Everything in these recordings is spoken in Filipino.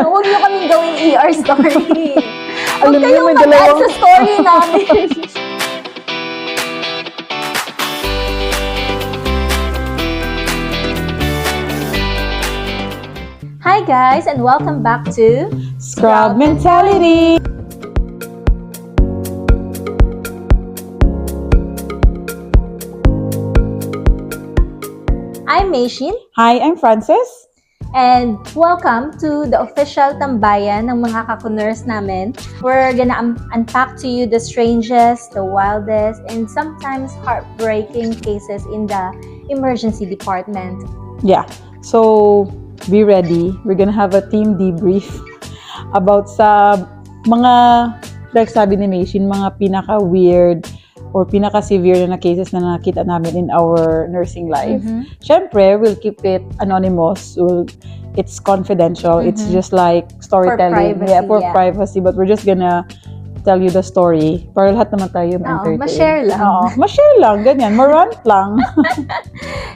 Huwag niyo kaming gawing ER story. Huwag Alam niyo, kayong may mag-add dalawang- sa story namin. Hi guys, and welcome back to Scrub Mentality! I'm Maishin, Hi, I'm Frances. and welcome to the official tambayan ng mga kakuners namin. We're gonna unpack to you the strangest, the wildest, and sometimes heartbreaking cases in the emergency department. Yeah, so be ready. We're gonna have a team debrief about sa mga, like sabi ni Maishin, mga pinaka-weird or pinaka-severe na cases na nakita namin in our nursing life. Syempre, we'll keep it anonymous. It's confidential. It's just like storytelling. privacy, For yeah. privacy. But we're just gonna tell you the story para lahat naman tayo ma-entertain. ma-share lang. Oo, ma-share lang. Ganyan. Ma-rant lang.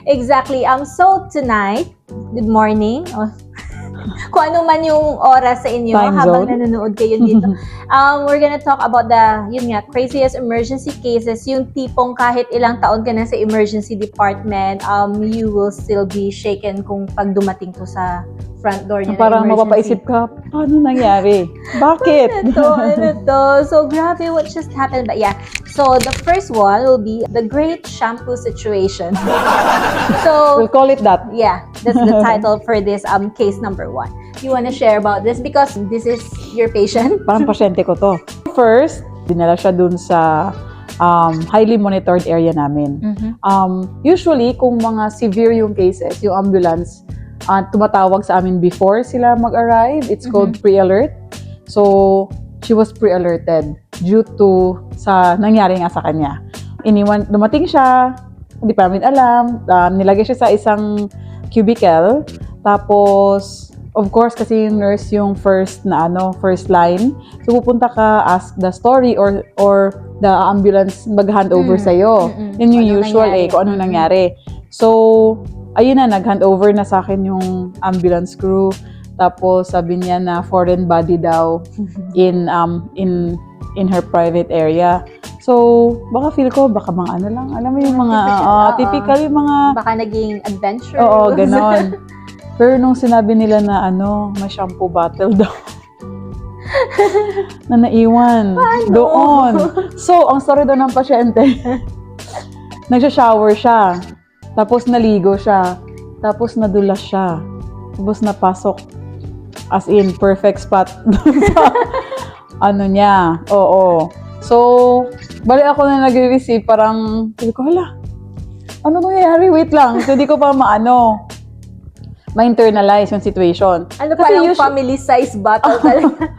Exactly. So tonight, good morning. Kung ano man yung oras sa inyo Time habang zone. nanonood kayo dito. We're gonna talk about the, yun nga, craziest emergency cases. Yung tipong kahit ilang taon ka na sa emergency department, you will still be shaken kung pag dumating to sa front door niyo Parang ng emergency. mapapaisip ka, paano nangyari? Bakit? Ano to? So, grabe what just happened. But yeah, so the first one will be the great shampoo situation. So, We'll call it that. yeah, that's the title for this case number 1. You want to share about this because this is your patient? Parang pasyente ko to. First, dinala siya dun sa highly monitored area namin. Usually, kung mga severe yung cases, yung ambulance, tumatawag sa amin before sila mag-arrive. It's called pre-alert. So, she was pre-alerted due to sa nangyari nga sa kanya. Dumating siya, hindi pa namin alam, nilagay siya sa isang cubicle, tapos, of course, kasi yung nurse yung first line. So, pupunta ka, ask the story or the ambulance mag-hand over sa'yo. Yun yung Anong usual nangyari? kung anong nangyari. So, ayun na, nag-hand over na sa akin yung ambulance crew. Tapos, sabi niya na foreign body daw in her private area. So, baka feel ko, baka mga ano lang. Alam mo yung mga, typical yung mga... Baka naging adventure. Oo, ganon. Pero nung sinabi nila na may shampoo bottle daw. na naiwan. Paano? Doon. So, ang story daw ng pasyente, nagsha-shower siya. Tapos naligo siya. Tapos nadulas siya. Tapos napasok. As in, perfect spot. Niya. Oo. So, bali ako na nag-receive, parang, sabi ko, hala, ano nangyayari? Wait lang. So, di ko pa ma-internalize yung situation. Ano parang family size bottle talaga?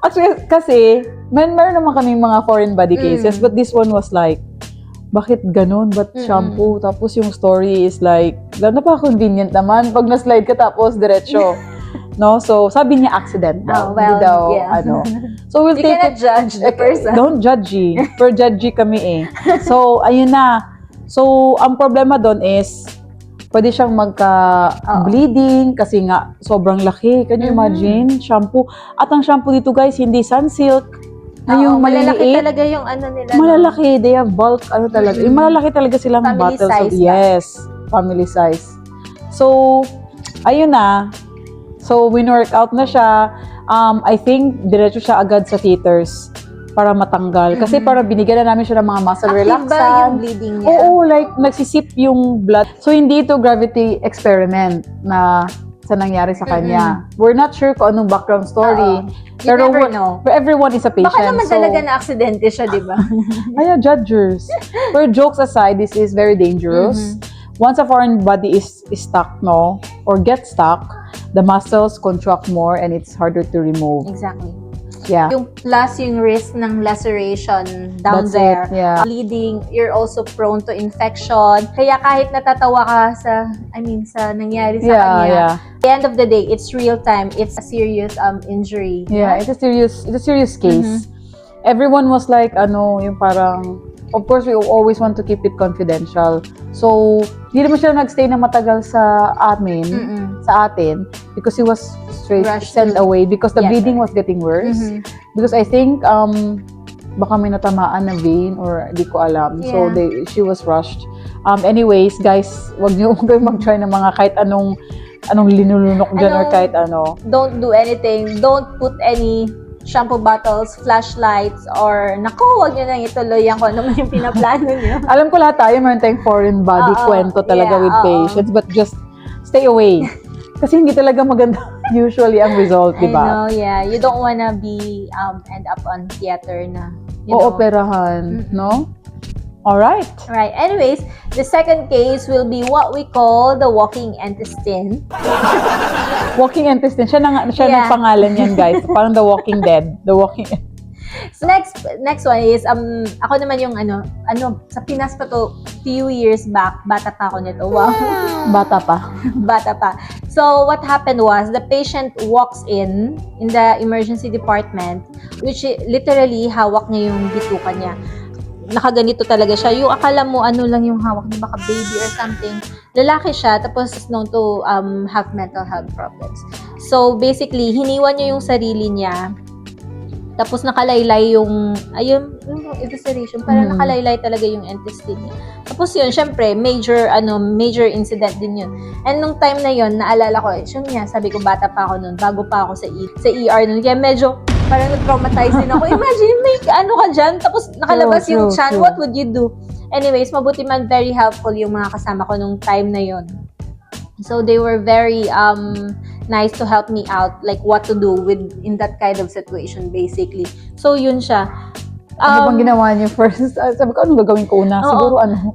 Actually, kasi, meron naman kaming mga foreign body cases, but this one was like, bakit ganun? Ba't shampoo? Tapos yung story is like, napaka-convenient naman. Pag na-slide ka tapos, diretso. No? So, sabi niya accident daw. Hindi daw, So, we'll You take cannot judge the person. Don't judgy. Per judgy kami So, ayun na. So, ang problema doon is, pwede siyang magka-bleeding kasi nga sobrang laki. Can you imagine? Shampoo. At ang shampoo dito guys, hindi Sunsilk. Na yung malalaki maliliit. talaga yung ano nila. Malalaki. They have bulk. Talaga. Yung malalaki talaga silang Family bottles. size ba? Yes. Family size. So, ayun na. So, win-work out na siya. I think, diretso siya agad sa theaters para matanggal. Kasi para binigyan na namin siya ng mga muscle Active relaxant. ba yung bleeding niya? Oo, like nagsisip yung blood. So, hindi ito gravity experiment na sa nangyari sa kanya. We're not sure kung anong background story. You never know. But everyone is a patient. Baka naman talaga na aksidente siya, di ba? Ay, judgers. But jokes aside, this is very dangerous. Once a foreign body is stuck, or gets stuck, the muscles contract more and it's harder to remove. Exactly. Yeah. Yung plus yung risk ng laceration down That's there. it, yeah. Bleeding, you're also prone to infection. Kaya kahit natatawa ka sa nangyari sa kanya, at the end of the day, it's real time. It's a serious injury. Yeah, it's a serious case. Everyone was like, yung parang, of course, we always want to keep it confidential. So, hindi naman siya nagstay na matagal sa amin, sa atin, because he was straight Rushed sent to- away because the Yes, bleeding sir. was getting worse. Because I think, baka may natamaan na vein or di ko alam. So, Yeah. she was rushed. Anyways, guys, wag niyo mag-try ng mga kahit anong linulunok dyan or Anong- kahit ano. Don't do anything. Don't put any shampoo bottles, flashlights, or naku, wag nyo nang ituloy yan kung ano man yung pinaplano nyo. Alam ko lahat tayo meron tayong foreign body Oo, kwento talaga yeah, with oo. patients, but just stay away. Kasi hindi talaga maganda usually ang result, di I ba? know, yeah. You don't wanna be, end up on theater na, you O know. operahan, no? Alright. Right. Anyways, the second case will be what we call the walking intestine. Walking intestine. Siya Yeah. nagpangalan yan, guys. Parang The Walking Dead. The Walking So next one is ako naman yung sa Pinas pa to few years back, bata pa ako nito. Wow. Bata pa. Bata pa. So what happened was the patient walks in the emergency department, which literally hawak niya yung bituka niya. Nakaganito talaga siya. Yung akala mo ano lang yung hawak niya, baka baby or something. Lalaki siya, tapos known to have mental health problems. So basically, hiniwan niya yung sarili niya. Tapos nakalaylay yung evisceration, parang nakalaylay talaga yung intestine niya. Tapos yun, syempre, major incident din yun. And nung time na yun, naalala ko, yun nga, sabi ko, bata pa ako nun, bago pa ako sa ER nun. Kaya medyo, parang nag-traumatize din ako. Imagine, may ka dyan, tapos nakalabas yung chan, what would you do? Anyways, mabuti man, very helpful yung mga kasama ko nung time na yun. So they were very nice to help me out, like what to do in that kind of situation, basically. So yun siya. Ano bang ginawa niyo first? Sabi ko, anong gagawin ko una? Oo. Siguro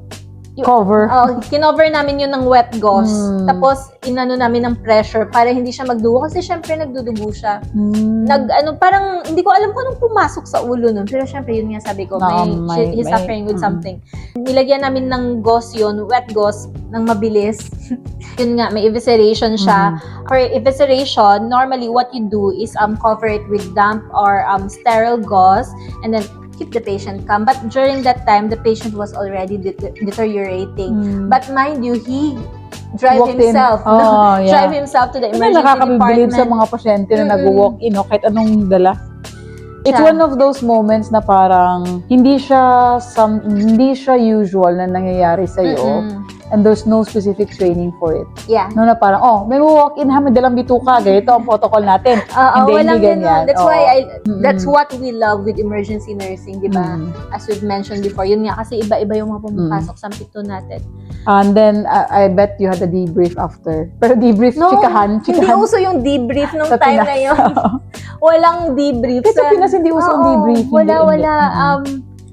cover. Kinover namin yun ng wet gauze. Tapos inano namin ng pressure para hindi siya magdugo kasi syempre nagdudugo siya. Parang hindi ko alam kung anong pumasok sa ulo nun. Pero syempre yun nga sabi ko, he's suffering with something. Nilagyan namin ng gauze yun, wet gauze, ng mabilis. Yun nga, may evisceration siya. For evisceration, normally what you do is cover it with damp or sterile gauze and then keep the patient calm. But during that time, the patient was already deteriorating. But mind you, he drive himself. Drive himself to the emergency Nakakabilib department. sa mga pasyente na nag-walk-in, kahit anong dala. It's Siya. one of those moments na parang hindi siya usual na nangyayari sa iyo and there's no specific training for it. Yeah. No na parang, may walk-in ha, may dalang bituka, ganito ang protocol natin. Hindi walang ganyan. ganun. That's why that's what we love with emergency nursing, di ba? As we've mentioned before, yun nga kasi iba-iba yung mga pumapasok sa pito natin. And then, I bet you had a debrief after. Pero debrief, chikahan. Hindi uso yung debrief nung Sa time Pinas. na yun. Walang debrief. Kasi sa Pinas hindi uso ang debrief. Wala.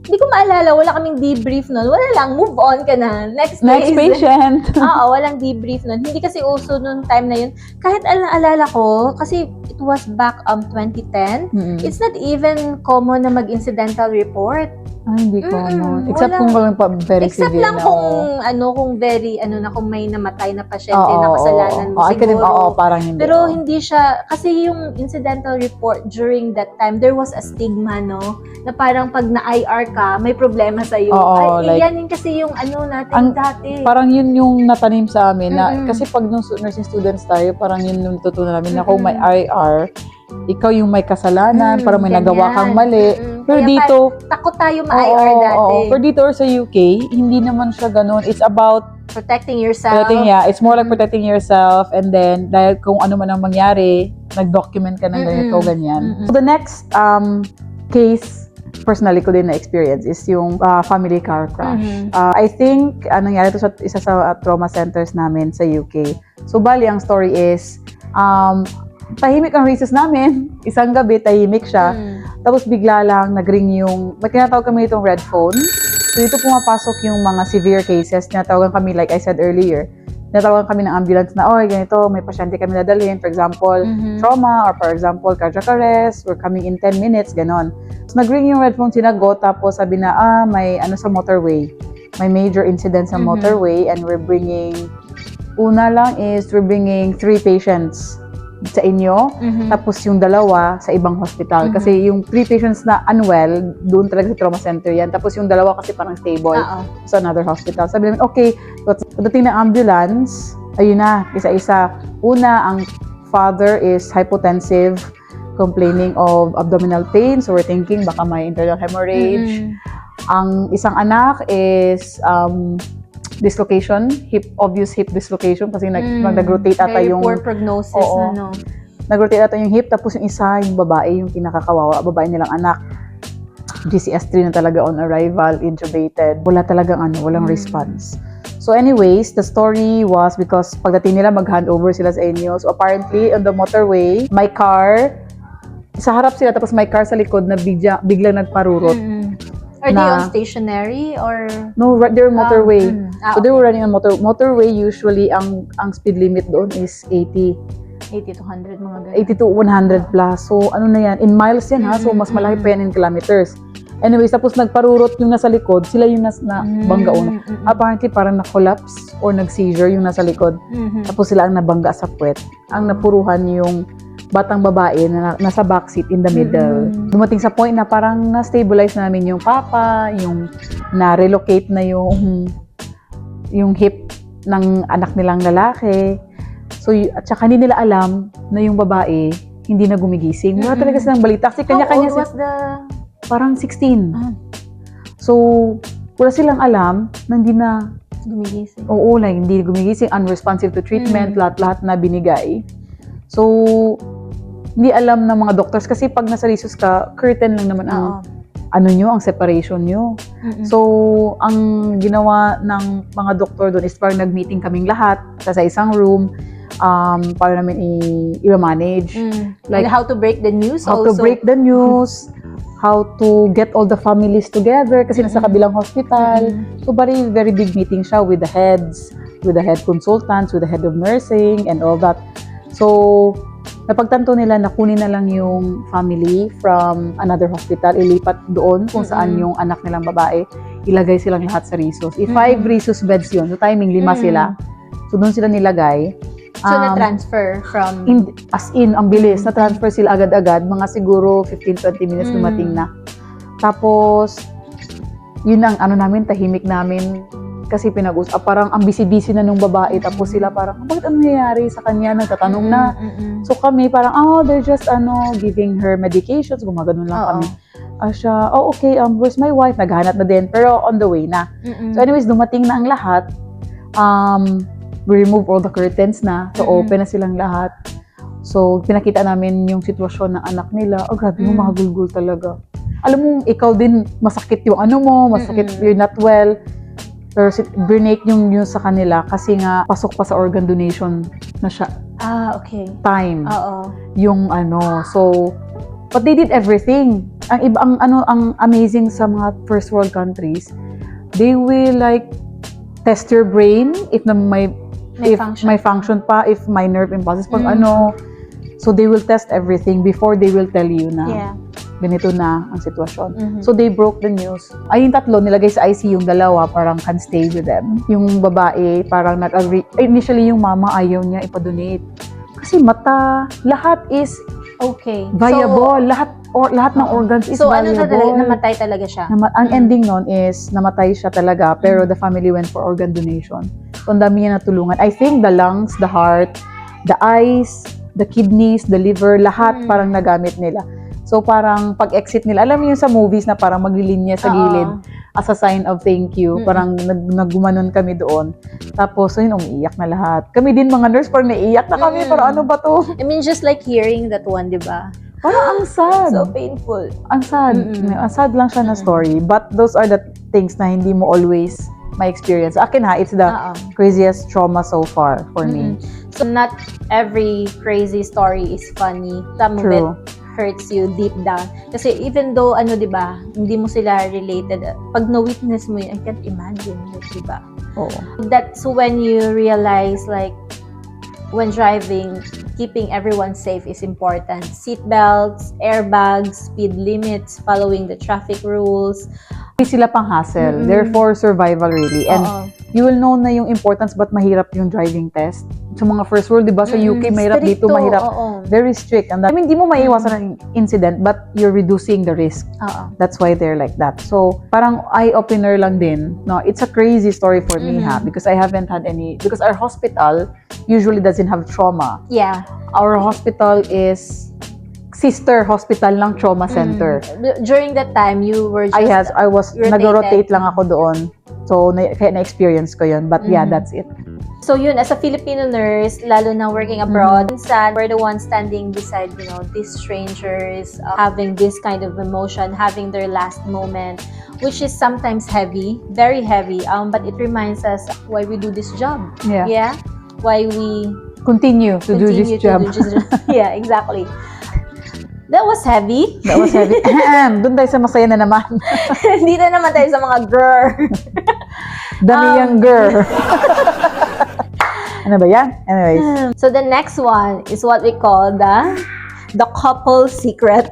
Hindi ko maalala, wala kaming debrief nun. Wala lang, move on ka na. Next patient. Oo, walang debrief nun. Hindi kasi uso nung time na yun. Kahit alala ko, kasi it was back 2010, it's not even common na mag-incidental report. Hindi ko, Except kung walang very Except severe lang na. kung very, kung may namatay na pasyente na kasalanan mo siguro. Parang hindi. Pero hindi siya, kasi yung incidental report during that time, there was a stigma, no? Na parang pag na-IR ka, may problema sa'yo. Yan yun kasi yung natin dati. Parang yun yung natanim sa amin. Na, kasi pag nung nursing students tayo, parang yun yung natutunan namin na kung may IR, ikaw yung may kasalanan, parang may nagawa kang mali. Pero Kaya dito, takot tayo ma-IR dati. Pero dito or sa UK, hindi naman siya ganun. It's about Protecting yourself. it's more like protecting yourself, and then dahil kung ano man ang mangyari, nag-document ka ng ganito, ganyan. So the next case, personally ko din na experience is yung family car crash. I think nangyari to sa isa sa trauma centers namin sa UK. So bali ang story is tahimik ang recess namin. Isang gabi tahimik siya. Tapos bigla lang nag-ring may tinatawag kami itong red phone. So dito pumapasok yung mga severe cases. Tinatawagan kami, like I said earlier, tinatawagan kami ng ambulance na, ganito, may pasyente kami nadalhin. For example, trauma, or for example, cardiac arrest, we're coming in 10 minutes, ganon. So nag-ring yung red phone, sinagot, tapos sabi na, may sa motorway. May major incident sa motorway, and we're bringing 3 patients sa inyo, tapos yung 2 sa ibang hospital. Kasi yung 3 patients na unwell, doon talaga sa trauma center yan. Tapos yung 2 kasi parang stable sa another hospital. Sabi namin, okay, so, pagdating ng ambulance, ayun na, isa-isa. Una, ang father is hypotensive, complaining of abdominal pain. So we're thinking baka may internal hemorrhage. Ang isang anak is dislocation, obvious hip dislocation kasi nag-rotate ata yung... Very poor prognosis na, no? Nag-rotate ata yung hip, tapos yung isa, yung babae, yung kinakakawawa, babae nilang anak. GCS3 na talaga on arrival, intubated. Wala talagang walang response. So anyways, the story was because pagdating nila mag-handover sila sa inyo. So apparently, on the motorway, may car, sa harap sila, tapos may car sa likod na biglang nagparurot. Are they on stationary or? No, they're motorway. So they were running on motorway. Usually, ang speed limit doon is 80. 80 to 100, mga ganun. 80 to 100 plus. So ano na yan? In miles yan ha. So mas malaki pa yan in kilometers. Anyways, tapos nagparurot yung nasa likod. Sila yung bangga una. Apparently, parang na-collapse or nag-seizure yung nasa likod. Tapos sila ang nabangga sa puwet. Ang napuruhan yung batang babae na nasa backseat in the middle. Dumating sa point na parang na-stabilize namin yung papa, yung na-relocate na yung hip ng anak nilang lalaki. So, at saka hindi nila alam na yung babae hindi na gumigising. Wala talaga silang balita. Kasi kanya-kanya was the... Parang 16. So, wala silang alam na hindi na gumigising. Oo, like hindi gumigising, unresponsive to treatment, lahat-lahat na binigay. So, hindi alam ng mga doctors kasi pag nasa resus ka, curtain lang naman ang ang separation nyo. So, ang ginawa ng mga doktor doon is parang nag-meeting kaming lahat sa isang room para namin i-manage. Like, and how to break the news how to break the news, how to get all the families together kasi nasa kabilang hospital. So, very, very big meeting siya with the heads, with the head consultants, with the head of nursing, and all that. So, napagtanto nila na kunin na lang yung family from another hospital, ilipat doon kung saan yung anak nilang babae, ilagay silang lahat sa resus. 5 resus beds yun, so timing 5 sila. So, doon sila nilagay. So, na-transfer from... ang bilis, na-transfer sila agad-agad, mga siguro 15-20 minutes dumating na. Tapos, yun ang namin, tahimik namin, kasi parang ang busy-busy na nung babae, tapos sila parang, bakit ano nangyayari sa kanya? Nagtatanong na. So kami parang, they're just giving her medications, gumaganon lang kami. Siya, okay, where's my wife? Naghanap na din, pero on the way na. So anyways, dumating na ang lahat. We remove all the curtains na, so open na silang lahat. So pinakita namin yung sitwasyon ng anak nila. Grabe mo, mahagulgul talaga. Alam mo, ikaw din, masakit yung masakit, you're not well. Pero brinake yung news sa kanila kasi nga pasok pa sa organ donation na siya. Okay. Time. Yung so but they did everything. Ang amazing sa mga first world countries, they will like test your brain if may function pa, if may nerve impulses pag so they will test everything before they will tell you na ganito na ang sitwasyon. So they broke the news. Yung 3 nilagay sa ICU, yung 2 parang can stay with them. Yung babae parang nag-agree. Initially yung mama ayaw niya ipa-donate. Kasi lahat is viable. So, lahat ng organs is viable. So namatay talaga siya? Ang ending nun is namatay siya talaga, pero the family went for organ donation. So ang dami niya natulungan. I think the lungs, the heart, the eyes, the kidneys, the liver, lahat parang nagamit nila. So parang pag-exit nila, alam mo yun sa movies na parang maglilinya sa gilid as a sign of thank you. Parang naggumanon kami doon. Tapos yun, umiiyak na lahat. Kami din mga nurse, parang naiiyak na kami. Parang ano ba to? I mean, just like hearing that one, di ba? Parang ang sad. So painful. Ang sad. Ang sad lang siya na story. But those are the things na hindi mo always ma-experience. Akin it's the craziest trauma so far for me. So not every crazy story is funny. Some of it hurts you deep down. Kasi even though, di ba, hindi mo sila related, pag na-witness mo yun, I can't imagine, di ba? That's when you realize, like, when driving, keeping everyone safe is important. Seatbelts, airbags, speed limits, following the traffic rules. Hindi sila pang hassle. Therefore, survival really. And you will know na yung importance but mahirap yung driving test. sa mga first world, di ba? Sa UK, mahirap dito, Stricto, mahirap. oo. Very strict. And I mean, di mo maiiwasan ng incident, but you're reducing the risk. Oo. That's why they're like that. So, parang eye-opener lang din. No, it's a crazy story for me, ha? Because I haven't had any, because our hospital usually doesn't have trauma. Yeah. Our hospital is sister hospital ng trauma center. During that time, you were just... I was, rotated. nag-rotate lang ako doon. So, kaya na-experience ko yun. But yeah, that's it. So yun, as a Filipino nurse, lalo na working abroad, minsan, we're the ones standing beside, these strangers, having this kind of emotion, having their last moment, which is sometimes heavy, very heavy, but it reminds us why we do this job. Yeah. Why we Continue to do this job. Yeah, exactly. That was heavy. That was heavy. Doon tayo sa masaya na naman. Dito naman tayo sa mga girl. Dami yung girl. Ano ba yan? Anyways. So the next one is what we call the couple secret.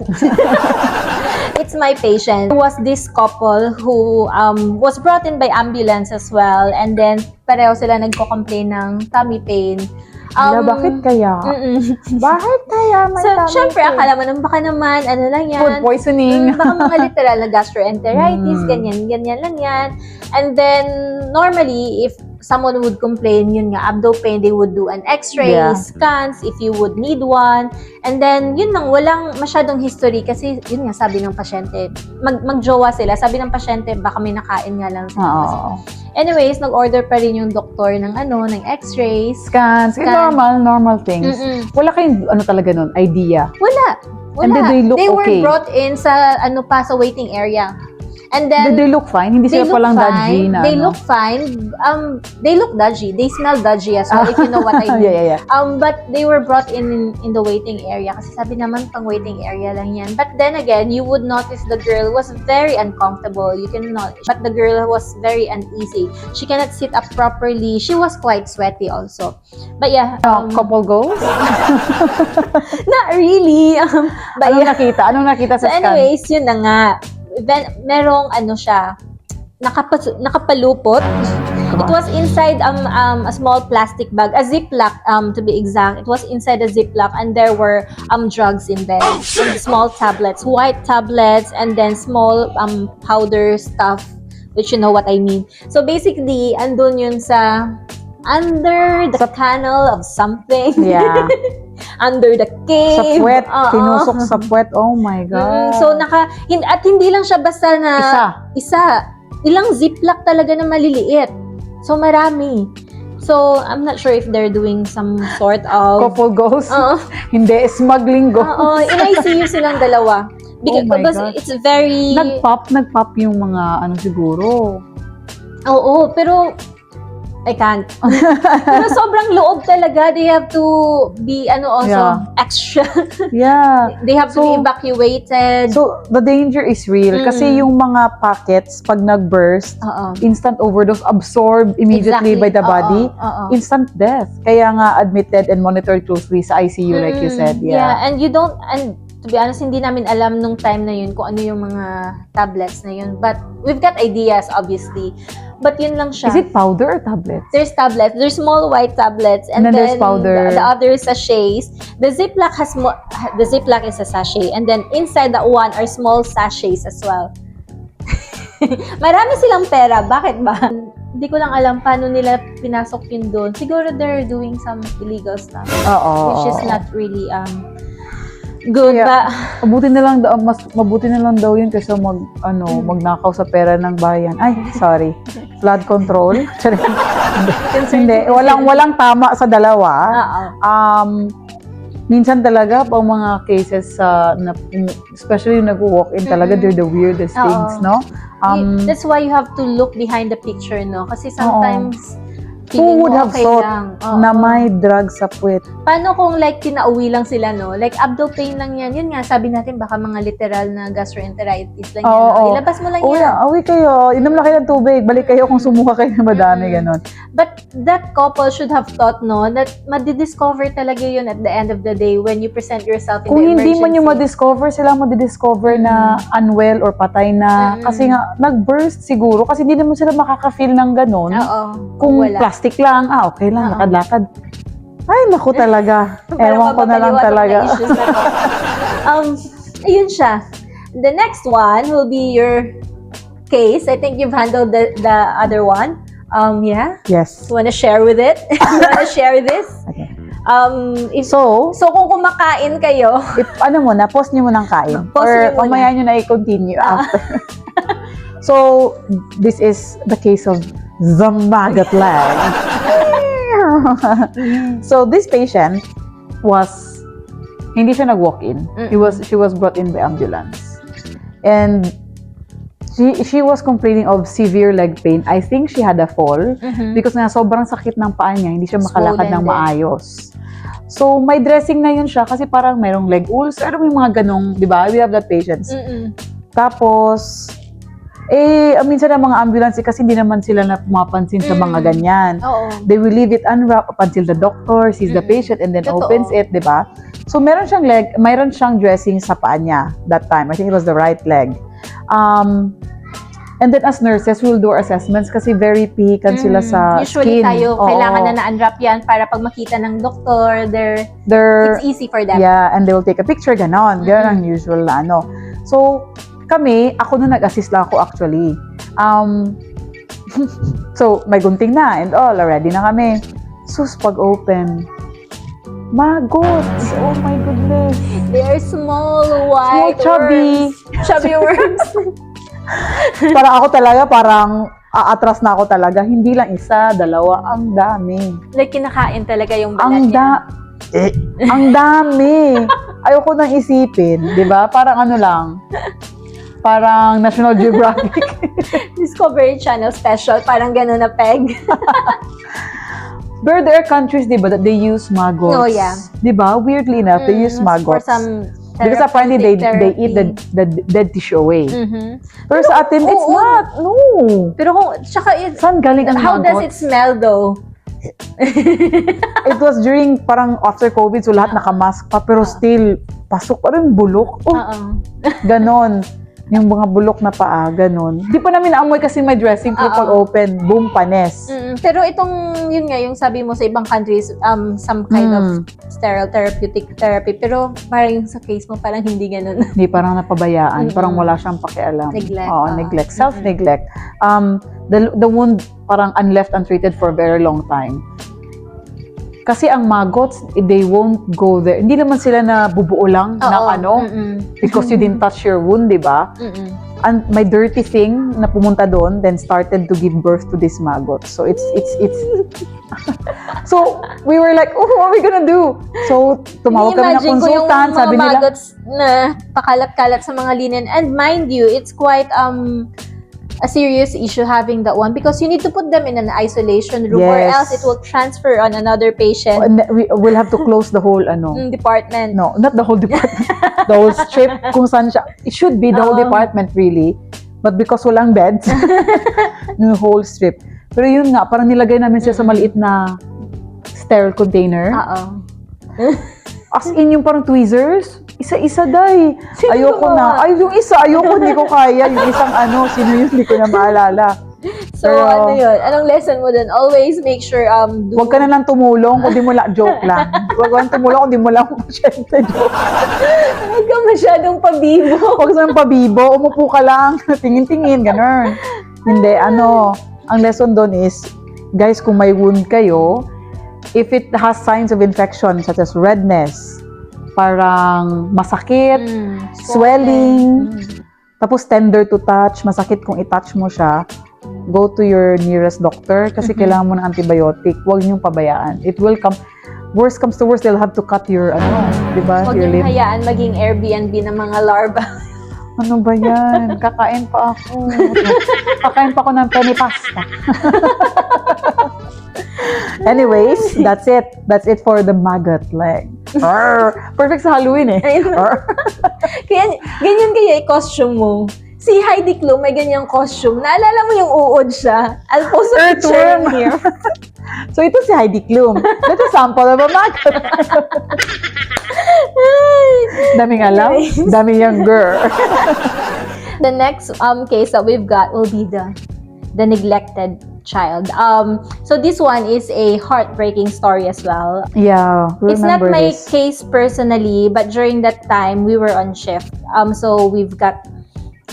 It's my patient. It was this couple who was brought in by ambulance as well, and then pareho sila nagko-complain ng tummy pain. Bakit kaya? Bakit kaya may tummy syempre, pain? akala mo nang baka naman, ano lang yan. Food poisoning. Baka mga literal na gastroenteritis, ganyan lang yan. And then, normally, if someone would complain, yun nga, abdo pain, they would do an x-ray, scans, if you would need one. And then, yun lang, walang masyadong history kasi, yun nga, sabi ng pasyente, magjowa sila. Sabi ng pasyente, baka may nakain nga lang sila. Anyways, nag-order pa rin yung doktor ng x-rays. Scans. Normal things. Wala kayong, talaga nun, idea. Wala. And then they look They okay. were brought in sa, sa waiting area. And then, Did they look fine? Hindi sila palang dodgy na, They look fine. They look dodgy. They smell dodgy as well, if you know what I mean. Yeah. But they were brought in the waiting area kasi sabi naman pang waiting area lang yan. But then again, you would notice the girl was very uncomfortable. But the girl was very uneasy. She cannot sit up properly. She was quite sweaty also. But yeah. Couple goals? Not really. But Anong nakita sa so scan? anyways, yun na nga. Then, merong siya, nakapalupot. It was inside a small plastic bag, a Ziploc to be exact. It was inside a Ziploc and there were drugs in there. And small tablets, white tablets, and then small powder stuff, which you know what I mean. So basically, andun yun under the canal of something. Yeah. Under the cave. Sa puwet. Tinusok sa puwet. Oh my God. So, at hindi lang siya basta na isa. Ilang ziplock talaga na maliliit. So, marami. So, I'm not sure if they're doing some sort of... Couple goals? Hindi, smuggling goals. Oo, in-ICU silang dalawa. Because, my God. It's very... Nag-pop yung mga siguro. Oo, pero... I can't. Pero sobrang loob talaga. They have to be, extra. Yeah. They have to be evacuated. So, the danger is real. Kasi yung mga packets, pag nag-burst, instant overdose, absorbed immediately by the body, instant death. Kaya nga admitted and monitored closely sa ICU, like you said. Yeah, and to be honest, hindi namin alam nung time na yun kung ano yung mga tablets na yun. But we've got ideas, obviously. But yun lang siya. Is it powder or tablets? There's tablets. There's small white tablets. And then there's powder. The other sachets. The Ziploc is a sachet. And then inside that one are small sachets as well. Marami silang pera. Bakit ba? Hindi ko lang alam paano nila pinasok yun doon. Siguro they're doing some illegal stuff. Which is not really good. Kaya, mabuti na lang daw yun kasi magnakaw sa pera ng bayan. Ay, sorry. Flood control. Hindi, walang tama sa dalawa. Minsan talaga pang mga cases especially yung nag-walk-in talaga, they're the weirdest things, no? That's why you have to look behind the picture, no? Kasi sometimes who would have thought na may drug sa puwet? Paano kung pinauwi lang sila, no? Abdo pain lang yan. Yun nga, sabi natin baka mga literal na gastroenteritis lang yan. No? Ilabas mo lang yan. Uwi kayo. Inom lang kayo ng tubig. Balik kayo kung sumuka kayo na madami, ganon. But that couple should have thought, no, that madidiscover talaga yun at the end of the day when you present yourself in kung the emergency. Kung hindi man yung madiscover, sila madidiscover na unwell or patay na. Kasi nga, nag-burst siguro. Kasi hindi naman sila makaka-feel ng ganon. Oo. Kung plastic lang, okay lang, lakad-lakad. Ay, naku talaga. Parang Ewan ko na lang mapapaliwanag talaga. na issues na to. Ayun siya. The next one will be your case. I think you've handled the other one. Yeah. Yes. You wanna share with it? You wanna share this? Okay. So kung kumakain kayo, Ano mo na, pause nyo mo ng kain. Pause Or nyo muna. mamaya nyo na i-continue after. So, this is the case of the maggot leg. So, this patient was, hindi siya nag-walk-in. She was brought in by ambulance. And she was complaining of severe leg pain. I think she had a fall because nga sobrang sakit ng paa niya, hindi siya makalakad ng Swollen din. maayos. So, may dressing na yun siya kasi parang mayroong leg ulcer, may mga ganong, di ba? We have that patients. Tapos, minsan ang mga ambulance kasi hindi naman sila na pumapansin sa mga ganyan. Oo. They will leave it unwrapped up until the doctor sees the patient and then Totoo. opens it, di ba? So, mayroon siyang dressing sa paa niya that time. I think it was the right leg. And then as nurses, we will do our assessments kasi very pihikan sila sa Usually skin. tayo, Oo. kailangan na na-unwrap yan para pag makita ng doktor, They're, it's easy for them. yeah, and they will take a picture, ganon. Ganon ang usual na ano. So, ako na nag-assist lang ako actually. So, may gunting na and all, ready na kami. Sus, pag-open, maggots! Oh my goodness! They are small, white chubby. worms. Chubby worms. Parang ako talaga, parang aatras na ako talaga. Hindi lang isa, dalawa, ang dami. Like, kinakain talaga yung balat niya. Ang dami! Ayoko nang isipin, di ba? Parang ano lang, parang National Geographic. Discovery Channel special, parang gano'n na peg. But there are countries, di ba, that they use maggots. Oh, yeah. Di ba? Weirdly enough, they use For maggots. some Because apparently they eat the dead tissue away. Pero sa atin, it's not. No. Pero kung, tsaka, Saan galing ang how does it maggots? smell though? It was during parang after COVID, so lahat nakamask pa, pero still, pasok pa rin bulok. Oh, ganon. Yung mga bulok na paa, ganon. Di pa namin naamoy kasi may dressing pero pag open, boom, panes. Pero itong, yun nga, yung sabi mo sa ibang countries, some kind of sterile therapeutic therapy. Pero parang yung sa case mo, parang hindi ganun. Hindi, parang napabayaan. Parang wala siyang pakialam. Neglect. Oo, neglect. Self-neglect. The wound parang unleft untreated for a very long time. Kasi ang maggots, they won't go there. Hindi naman sila na bubuo lang ng ano, because you didn't touch your wound, di ba? And may dirty thing na pumunta doon, then started to give birth to this maggot. So it's so we were like, oh, what are we gonna do? So tumawag kami ng consultant, sabi nila, maggots na pakalat-kalat sa mga linen. And mind you, it's quite a serious issue having that one because you need to put them in an isolation room or Yes. else it will transfer on another patient and we will have to close the whole department. No, not the whole department. The whole strip kung saan siya. It should be the whole department really. But because walang beds, yung whole strip. Pero yun nga, parang nilagay namin siya sa maliit na sterile container. As in yung parang tweezers. Isa-isa, day. Ayoko gumawa? na. Ay, yung isa, ayoko, hindi ko kaya. Yung isang sino yun, hindi ko na maalala. So, Pero, ano yun? Anong lesson mo dun? Always make sure, huwag ka na lang tumulong, kundi mo lang, joke lang. Huwag ka lang tumulong, kundi mo lang pasyente, joke. Huwag ka masyadong pabibo. Huwag ka lang pabibo, umupo ka lang, tingin-tingin, ganun. Hindi, ang lesson doon is, guys, kung may wound kayo, if it has signs of infection such as redness, parang masakit, swelling, tapos tender to touch, masakit kung i-touch mo siya, go to your nearest doctor kasi kailangan mo ng antibiotic. Huwag niyong pabayaan. It will come, worst comes to worst, they'll have to cut your, di ba? Huwag Your niyong limb. hayaan maging Airbnb ng mga larva. Ano ba yan? Kakain pa ako. Kakain pa ako ng penny pasta. Anyways, that's it. That's it for the maggot leg. Perfect sa Halloween eh. Kaya, ganyan kaya yung costume mo. Si Heidi Klum may ganyang costume. Naalala mo yung uod siya? I'll post a picture Earthworm. here. So ito si Heidi Klum. That's a sample of a maggot. Daming alam. Daming younger. The next case that we've got will be the neglected child. So this one is a heartbreaking story as well. Yeah, It's not remember my this. case personally, but during that time we were on shift. So we've got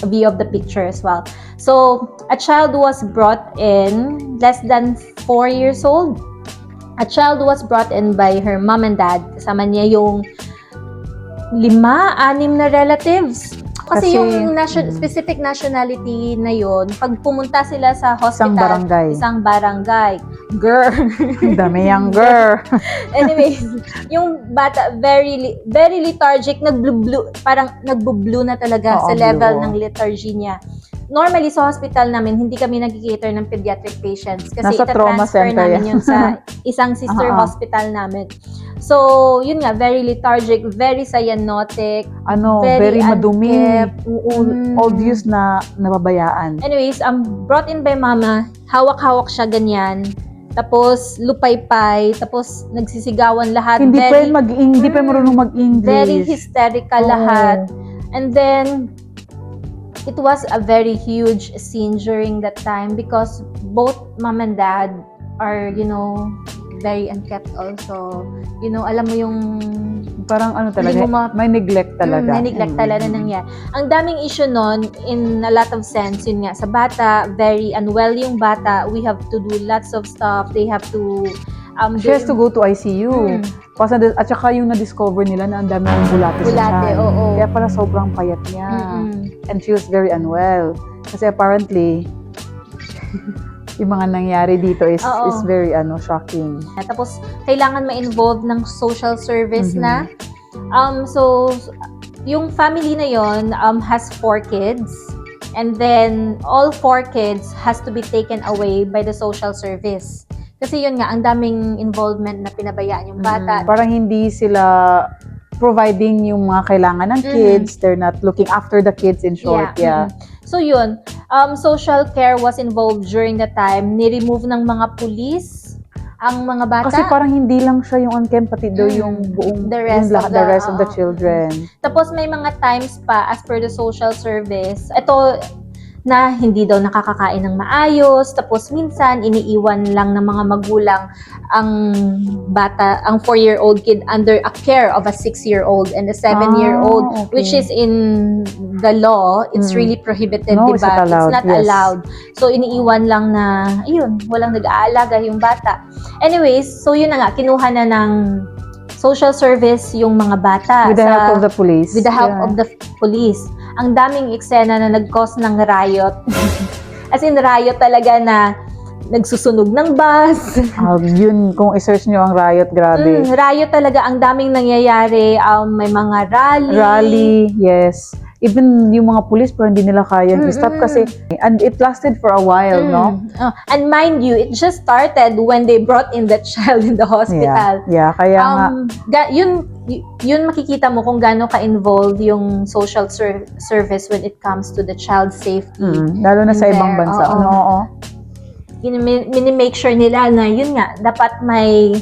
a view of the picture as well. So a child was brought in, less than 4 years old. A child was brought in by her mom and dad. Kasama niya yung 5-6 na relatives. Kasi yung specific nationality na yon, pag pumunta sila sa Isang hospital, barangay. isang barangay. Girl. Ang dami younger. Anyways, yung bata, very lethargic, parang nagbo-blue na talaga Oo, sa level blue. ng lethargy niya. Normally, sa hospital namin, hindi kami nag-cater ng pediatric patients kasi Nasa trauma ita-transfer center namin yan. yun sa isang sister hospital namin. So, yun nga, very lethargic, very cyanotic, Very madumi. unkept. Obvious na nababayaan. Anyways, brought in by mama, hawak-hawak siya ganyan. Tapos, lupay-pay. Tapos, nagsisigawan lahat. Hindi pa marunong mag-English. Very hysterical lahat. And then, it was a very huge scene during that time because both mom and dad are, very unkept also. Alam mo yung Parang talaga, Hindi mo may neglect talaga. may neglect talaga na nangyari. Ang daming issue nun, in a lot of sense, yun nga, sa bata, very unwell yung bata. We have to do lots of stuff. They have to She has to go to ICU. At saka yung na-discover nila na ang dami ng bulate sa Bulate, tiyan. oo. Kaya pala sobrang payat niya. And she was very unwell. Kasi apparently, yung mga nangyari dito is very shocking. Tapos, kailangan ma-involve ng social service na. So, yung family na yon has 4 kids. And then, all 4 kids has to be taken away by the social service. Kasi yun nga, ang daming involvement na pinabayaan yung bata. Parang hindi sila providing yung mga kailangan ng kids. They're not looking after the kids, in short. Yeah. So yun, social care was involved during the time. Ni-remove ng mga pulis ang mga bata. Kasi parang hindi lang siya yung unkempt, pati daw yung buong The rest of the children. Tapos may mga times pa, as per the social service, ito na hindi daw nakakakain ng maayos, tapos minsan iniiwan lang ng mga magulang ang bata, ang 4-year-old kid under a care of a 6-year-old and a 7-year-old, which is in the law, it's really prohibited, No, diba? it's not allowed. It's not allowed. So iniiwan lang na, ayun, walang nag-aalaga yung bata. Anyways, so yun na nga, kinuha na ng social service yung mga bata. With the help of the police. With the help of the police. Ang daming eksena na nag-cause ng riot. As in, riot talaga na nagsusunog ng bus. Yun, kung i-search nyo ang riot, grabe. Riot talaga. Ang daming nangyayari. May mga Rally, yes. Even yung mga police, pero hindi nila kaya i-stop kasi, and it lasted for a while, no? And mind you, it just started when they brought in that child in the hospital. Yeah, kaya nga. Yun makikita mo kung gaano ka-involved yung social service when it comes to the child safety. Lalo na sa ibang bansa. Mini-make sure nila na yun nga, dapat may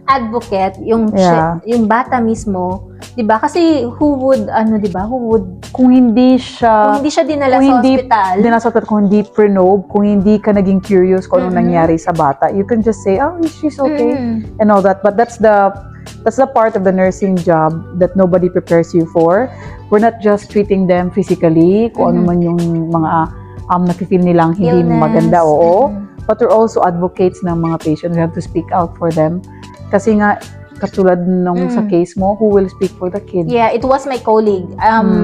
advocate, yung bata mismo, 'di ba? Kasi who would kung hindi siya dinala sa hospital, kung hindi pre-nobe, kung hindi ka naging curious kung anong nangyari sa bata, you can just say, "Oh, she's okay." And all that. But that's the part of the nursing job that nobody prepares you for. We're not just treating them physically, kung ano man yung mga nafe-feel nilang hindi maganda, but we're also advocates ng mga patients. We have to speak out for them. Kasi nga, katulad nung sa case mo, who will speak for the kid? Yeah, it was my colleague.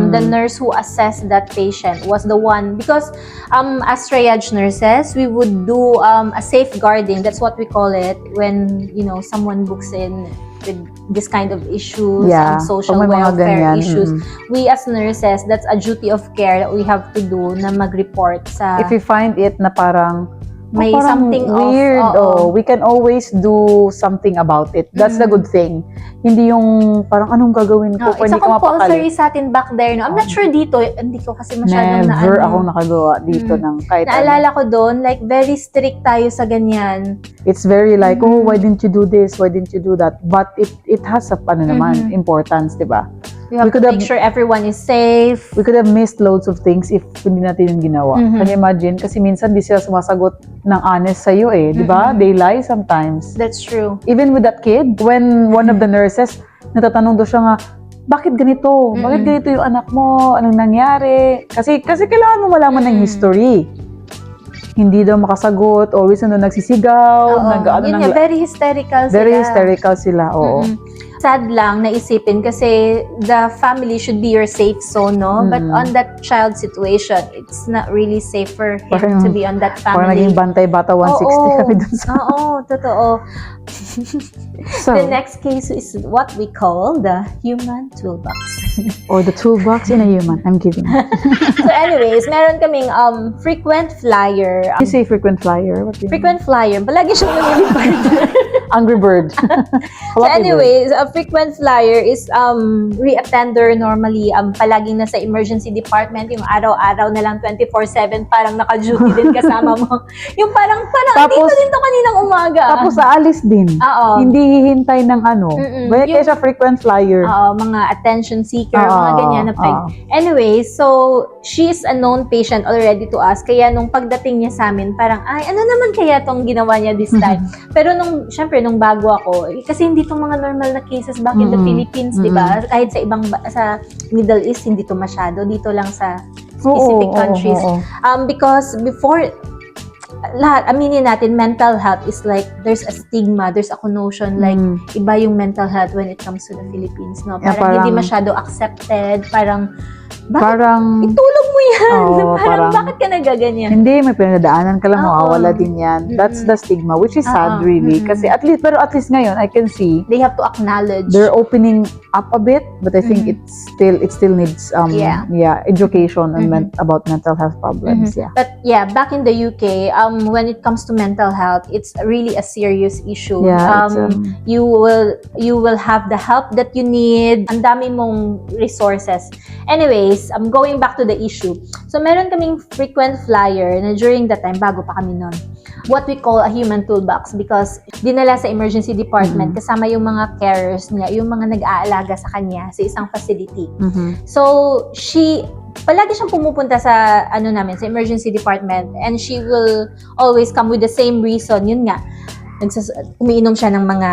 The nurse who assessed that patient was the one. Because as triage nurses, we would do a safeguarding. That's what we call it when, someone books in with this kind of issues, social welfare issues. We as nurses, that's a duty of care that we have to do na mag-report sa... If we find it na parang may something weird, we can always do something about it. That's the good thing. Hindi yung parang anong gagawin ko, it's hindi a ko compulsory mapakali. sa atin back there. No? I'm not sure dito, hindi ko kasi masyadong Never akong nakagawa dito ng kahit naalala ko doon, like very strict tayo sa ganyan. It's very like, oh, why didn't you do this? Why didn't you do that? But it has a importance, di ba? We have We to could make sure everyone is safe. We could have missed loads of things if hindi natin yung ginawa. Mhm. Can you imagine? Kasi minsan di sila sumasagot ng honest sa'yo eh. Di ba? Mhm. They lie sometimes. That's true. Even with that kid, when one of the nurses, natatanong daw siya nga, bakit ganito? Bakit Mm-mm. ganito yung anak mo? Anong nangyari? Kasi kailangan mo malaman ng Mm. history. Hindi daw makasagot, always nagsisigaw, Oo. nag-ano Yun ng... nga, very hysterical sila. Very hysterical sila, oo. Mm-mm. Sad lang naisipin kasi the family should be your safe zone, no? But Mm. on that child situation, it's not really safe for him Parang- to be on that Parang family. naging bantay bata 160 Oo. kami dun sa... Oo, totoo. So, The next case is what we call the human toolbox. or the toolbox in a human. I'm kidding. So anyways, meron kaming frequent flyer. You say frequent flyer? What do you mean? Frequent flyer, palagi siyang lumilipad. Angry Bird. So anyways, a frequent flyer is reattender normally palaging nasa emergency department, yung araw-araw na lang 24/7 parang naka-duty din kasama mo. Yung parang Tapos- dito din to kaninang umaga. Tapos aalis din. Oo. Hindi hihintay ng ano. Mm-mm. Kaya Yung- siya frequent flyer. Oo, mga attention seeker, Oo, mga ganyan na peg. oo. Anyway, so she's a known patient already to us. Kaya nung pagdating niya sa amin, parang, ay, ano naman kaya tong ginawa niya this time? Pero syempre, nung bago ako, kasi hindi tong mga normal na cases back in the Mm-mm. Philippines, di ba? Kahit sa sa Middle East, hindi to masyado. Dito lang sa specific Oo, countries. oo, oo. Because before, aminin natin, mental health is like, there's a stigma, there's a connotation, like, Mm. iba yung mental health when it comes to the Philippines, no? Yeah, Parang, hindi parang- masyado accepted, parang, bakit Parang, itulog mo yan? Oo, parang, parang- bakit ka nagaganyan? hindi, may pinagdadaanan ka lang, Oo. mawawala din yan. That's Mm-mm. the stigma, which is sad Oo, really. mm-mm. Kasi at least ngayon, I can see, They have to acknowledge. they're opening up a bit, but I think Mhm. it still needs education and Mhm. about mental health problems. Yeah. But yeah, back in the UK, when it comes to mental health, it's really a serious issue. Yeah, it's, You will have the help that you need. Ang dami mong resources. Anyways, going back to the issue. So meron kaming frequent flyer na during that time, bago pa kami nun, what we call a human toolbox, because dinala sa emergency department kasama yung mga carers niya, yung mga nag-aalaga sa kanya sa isang facility. Mhm. So, palagi siyang pumupunta sa sa emergency department, and she will always come with the same reason. Yun nga, umiinom siya ng mga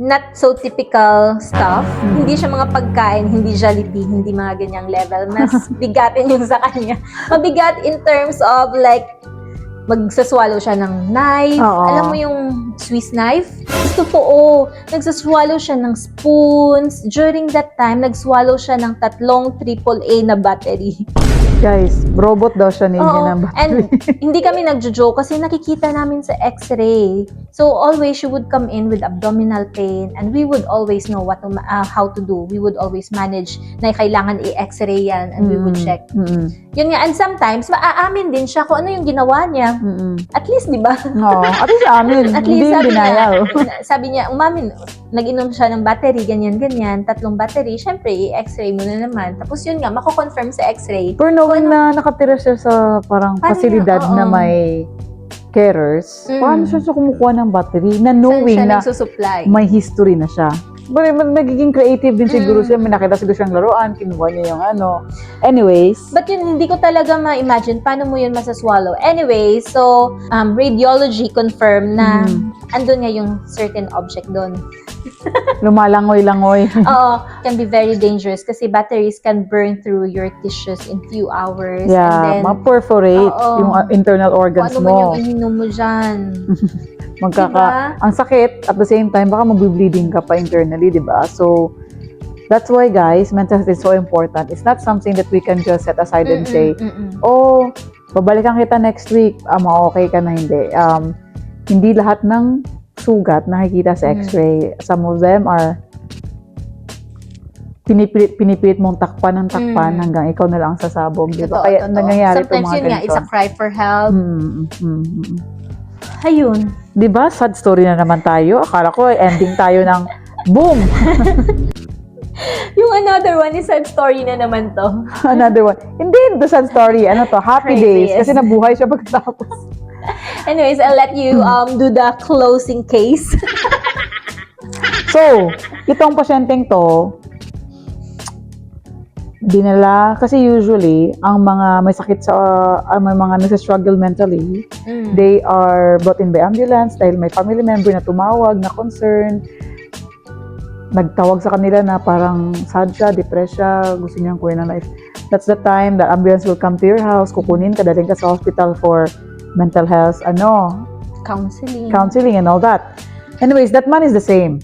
not so typical stuff. Hindi siya mga pagkain, hindi Jollibee, hindi mga ganyang level. Mas bigatin yung sa kanya. Mabigat in terms of like, magsaswallow siya ng knife. Oo. Alam mo yung Swiss knife? Gusto po, nagsaswallow siya ng spoons. During that time, nagswallow siya ng 3 AAA na battery. Guys, robot daw siya ninyo Oo, ng and battery. hindi kami nagjo-joke kasi nakikita namin sa x-ray. So always she would come in with abdominal pain, and we would always know how to do. We would always manage na kailangan i-x-ray yan, and we would check. Mm-mm. Yun nga, and sometimes maaamin din siya kung ano yung ginawa niya. Mm-mm. At least, di ba? Oo, at least amin. At Hindi least yung denial. sabi niya, umamin, nag-inom siya ng battery, ganyan-ganyan, 3 battery, syempre, i-x-ray mo na naman. Tapos yun nga, mako-confirm sa x-ray. For knowing na nakatira siya sa parang Paano pasilidad niya? Oo. na may carers, paano siya kumukuha ng battery na Saan knowing siya na nagsusupply? may history na siya? But nagiging creative din siguro Mm. siya. May nakita siguro siyang laruan, kinuha niya yung ano. Anyways, But yun, hindi ko talaga ma-imagine paano mo yun masaswallow. Anyway, so, radiology confirmed na andun nga yung certain object doon. lumalangoy-langoy. Oo, can be very dangerous kasi batteries can burn through your tissues in few hours. And Yeah, then, ma-perforate Oo. yung internal kung organs ano man yung mo. ininom mo dyan. Diba? Ang sakit, at the same time, baka mag-bleeding ka pa internally, di ba? So, that's why, guys, mental health is so important. It's not something that we can just set aside and say, oh, babalikan kita next week, ma-okay ka na, hindi. Hindi lahat ng sugat nakikita sa x-ray. Some of them are pinipilit mong takpan ng takpan hanggang ikaw na lang sasabog, di ba? Totoo, Kaya totoo. nangyayari itong Sometimes mga yun nga, it's a ganito. cry for help. Ayun. Di ba? Sad story na naman tayo. Akala ko ending tayo ng boom! Yung another one is sad story na naman to. Another one. Hindi, the sad story. Ano to? Happy days. Craziest. Kasi nabuhay siya pagkatapos. Anyways, I'll let you do the closing case. So, itong pasyenteng to, dinala, kasi usually, ang mga may sakit sa, may mga nasa-struggle mentally, they are brought in by ambulance dahil may family member na tumawag, na concerned, nagtawag sa kanila na parang sad siya, depressed siya, gusto niyang kunin ng life. That's the time that ambulance will come to your house, kukunin ka, daling ka sa hospital for mental health, counseling and all that. Anyways, that man is the same.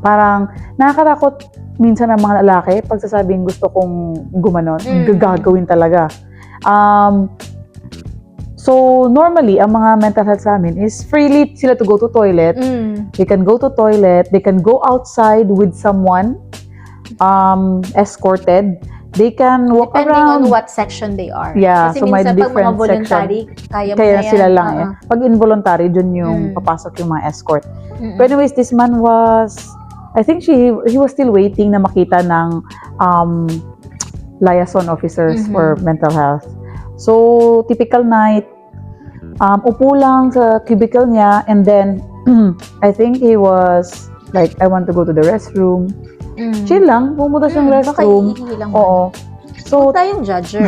Parang nakakatakot minsan ng mga lalaki pag sasabing gusto kong gumanon, gagawin talaga. So normally, ang mga mental health sa amin is freely sila to go to toilet. They can go to toilet, they can go outside with someone, escorted. They can walk Depending around. on what section they are. Yeah, Kasi so may minsan pag mga different voluntary, kaya mo Kaya na yan. sila lang eh. Pag involuntary, dun yung papasok yung mga escort. But anyways, this man was, I think he was still waiting na makita ng liaison officers for mental health. So, typical night, upo lang sa cubicle niya, and then, I think he was like, I want to go to the restroom. Chill lang, pumunta siyang restroom. Baka iihi lang. Oo. So, Huwag tayong judger.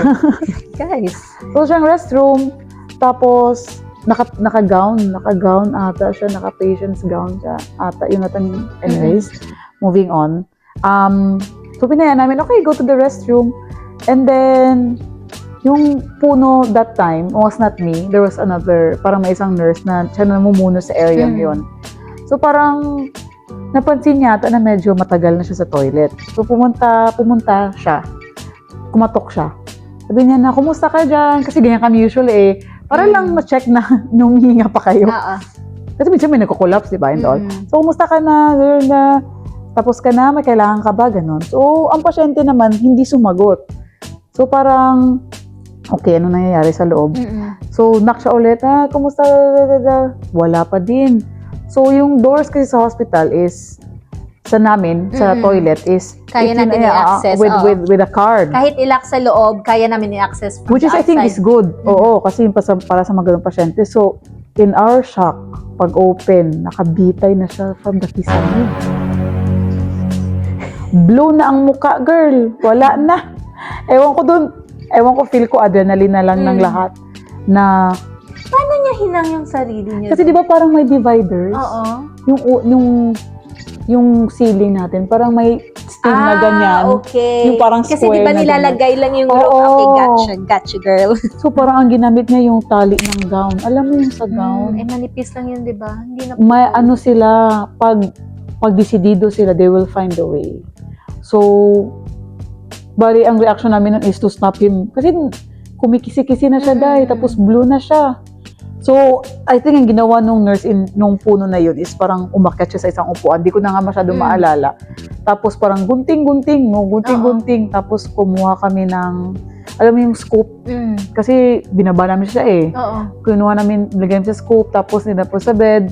Guys. so siyang restroom, tapos naka-gown ata siya, naka-patient's gown siya ata, yun natin. Anyways, moving on. So pinaya namin, okay, go to the restroom. And then, yung puno that time, was not me, there was another, parang may isang nurse na siya namumuno sa area yun. So parang, napansin niya ata na medyo matagal na siya sa toilet. So pumunta siya, kumatok siya. Sabi niya na, kumusta ka dyan? Kasi ganyan kami usually eh. Para lang ma-check na nung hihinga pa kayo. Kasi minsan may nagko-collapse, di ba? And all. So, kumusta ka na? Tapos ka na? May kailangan ka ba? Ganon. So, ang pasyente naman, hindi sumagot. So, parang, okay, ano nangyayari sa loob? So, knock siya ulit. Kumusta? Wala pa din. So, yung doors kasi sa hospital is, sa namin, sa toilet is, Kaya natin i-access. With a card. Kahit ilak sa loob, kaya namin i-access from Which is, the I think, outside. is good. Oo, kasi para sa mga ganung pasyente. So, in our shock, pag open, nakabitay na siya from the kisame. Blue na ang muka, girl. Wala na. Ewan ko, feel ko adrenaline na lang ng lahat. Na, Paano niya hinang yung sarili niya? kasi di ba parang may dividers? Oo. Yung ceiling natin, parang may stain na ganyan. Okay. Yung parang Kasi square di ba na nilalagay lang yung rope? Oo. Okay, gotcha girl. So, parang ang ginamit niya yung tali ng gown. Alam mo yung sa gown? Manipis lang yun, di ba? Hindi na May ano sila, pag desidido sila, they will find a way. So, bali, ang reaction namin nun is to stop him. Kasi kumikisi-kisi na siya dahil, tapos blue na siya. So, I think ang ginawa nung nurse nung puno na yun is parang umakyat siya sa isang upuan. Di ko na nga masyadong maalala. Tapos parang gunting-gunting, Tapos kumuha kami ng, alam mo yung scoop. Kasi binaba namin siya eh. Kinuha namin, lagyan sa scoop, tapos nilapos sa bed.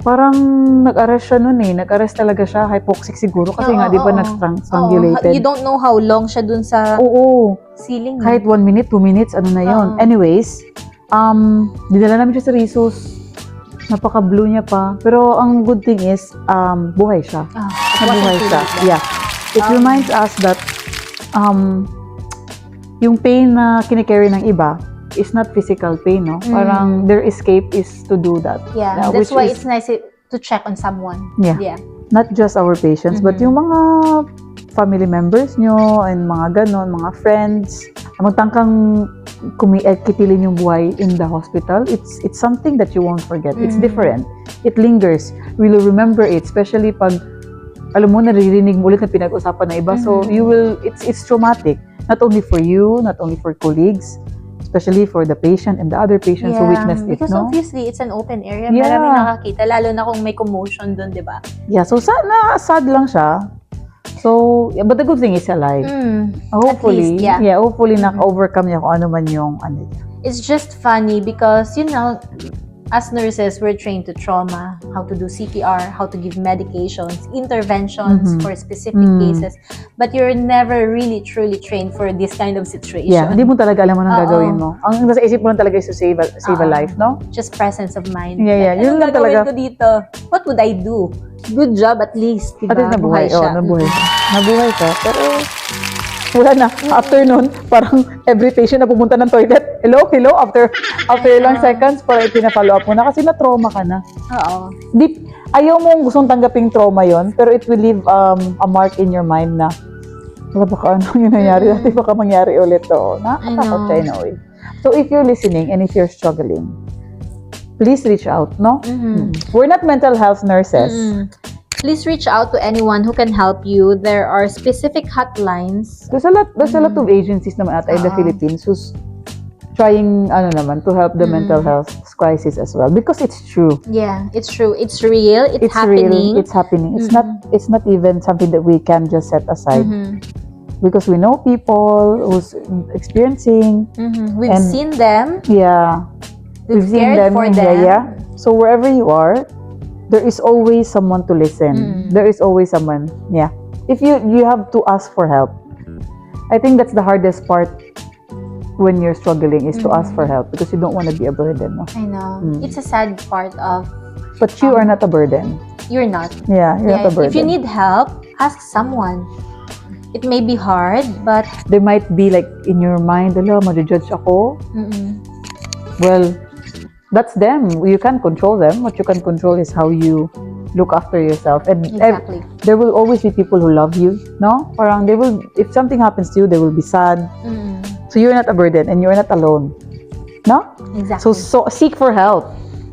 Parang nag-arrest siya nun eh. Nag-arrest talaga siya. Hypoxic siguro. Kasi nga, di ba, nag-strangulated. You don't know how long siya dun sa ceiling. Kahit 1 minute, 2 minutes, ano na yun. Anyways, dinala namin siya sa Risus. Napaka-blue niya pa. Pero ang good thing is, buhay siya. Nabuhay siya. Yeah. It reminds us that yung pain na kinikarry ng iba is not physical pain, no? Parang their escape is to do that. Yeah, that's why it's nice to check on someone. Yeah. Not just our patients, but yung mga family members nyo and mga ganon, mga friends. Magtangkang kitilin yung buhay in the hospital, it's something that you won't forget. It's different. It lingers. We will remember it, especially pag alam mo, naririnig mo ulit na pinag-usapan na iba. So, it's traumatic. Not only for you, not only for colleagues, especially for the patient and the other patients who witnessed it, because no? obviously, it's an open area. Yeah. Maraming nakakita, lalo na kung may commotion dun, di ba? Yeah, so sad lang siya. So, yeah, but the good thing is alive. Hopefully, At least, hopefully na-overcome niya kung ano man yung ano niya. It's just funny because, as nurses, we're trained to trauma, how to do CPR, how to give medications, interventions Mhm. for specific cases. But you're never really truly trained for this kind of situation. Yeah, hindi mo talaga alam mo nang Oo. gagawin mo. Ang nasa isip mo lang talaga is to save a Oo. life, no? Just presence of mind. Yeah, Like, yun anong lang gagawin talaga. ko dito? What would I do? Good job at least, diba? At least nabuhay. siya. Nabuhay ka. Nabuhay ka. Pero, wala na. After nun, parang every patient na pumunta ng toilet, hello, after ilang seconds, parang pina-follow up mo na kasi na-trauma ka na. Oo. Ayaw mong gustong tanggaping trauma yon, pero it will leave a mark in your mind na, wala baka ano yung nangyari, dati baka mangyari ulit to. Nakakatakot siya in a way. So if you're listening and if you're struggling, please reach out, no? We're not mental health nurses. Please reach out to anyone who can help you. There are specific hotlines. There's a lot of agencies naman in the Philippines who's trying to help the mental health crisis as well, because it's true. Yeah, it's true. It's real. It's happening. Real. It's happening. It's not even something that we can just set aside, because we know people who's experiencing. We've seen them. Yeah, We've seen cared them. for Yeah. So wherever you are, there is always someone to listen. There is always someone. Yeah. If you have to ask for help. I think that's the hardest part when you're struggling, is to ask for help, because you don't want to be a burden. No? I know. It's a sad part of. But you are not a burden. You're not. Yeah, you're not a burden. If you need help, ask someone. It may be hard, but They might be like in your mind, ala, ma-judge ako. Well, that's them. You can't control them. What you can control is how you look after yourself. And exactly. there will always be people who love you, no? Parang if something happens to you, they will be sad. So you're not a burden and you're not alone. No? Exactly. So seek for help.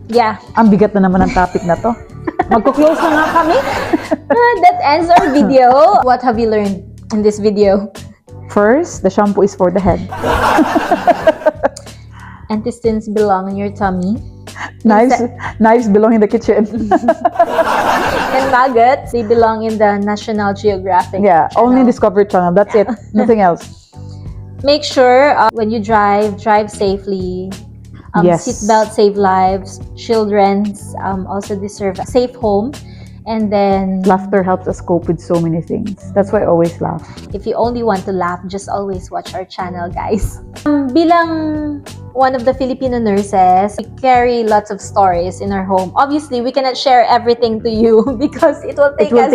Yeah. Ang bigat na naman ng topic na to. Magko-close na nga kami. That ends our video. What have you learned in this video? First, the shampoo is for the head. Intestines belong in your tummy. Knives belong in the kitchen. And maggots, they belong in the National Geographic. Yeah, channel. only Discovery Channel. That's it. Nothing else. Make sure when you drive safely. Yes. Seatbelt save lives. Children's also deserve a safe home. And then, Laughter helps us cope with so many things. That's why I always laugh. if you only want to laugh, just always watch our channel, guys. Bilang one of the Filipino nurses, we carry lots of stories in our home. Obviously, we cannot share everything to you because it will take us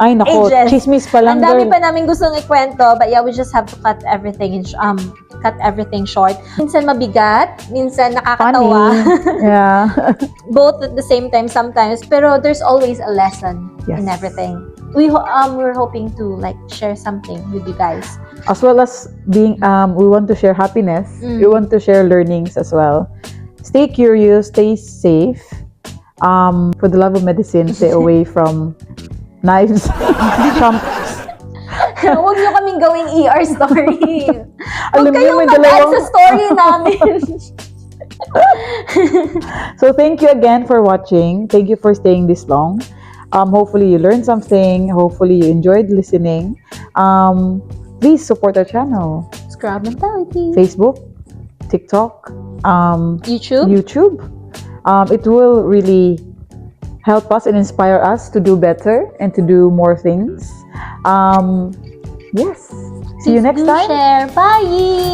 Ay, nako, ages. chismis pa lang, Ang dami girl. pa namin gustong ikwento, but yeah, we just have to cut everything short. Minsan mabigat, minsan nakakatawa. Funny. Yeah. Both at the same time sometimes, pero there's always a lesson Yes. in everything. We're hoping to share something with you guys. As well as being, we want to share happiness. We want to share learnings as well. Stay curious, stay safe. For the love of medicine, stay away from knives, shampoos. Huwag nyo kaming gawing ER story. Huwag Alam niyo, kayong may mag-add dalawang- sa story namin. So thank you again for watching. Thank you for staying this long. Hopefully you learned something. Hopefully you enjoyed listening. Please support our channel. Scrub Mentality. Facebook, TikTok, YouTube. It will really help us and inspire us to do better and to do more things. Yes. See you next Do time. share. Bye!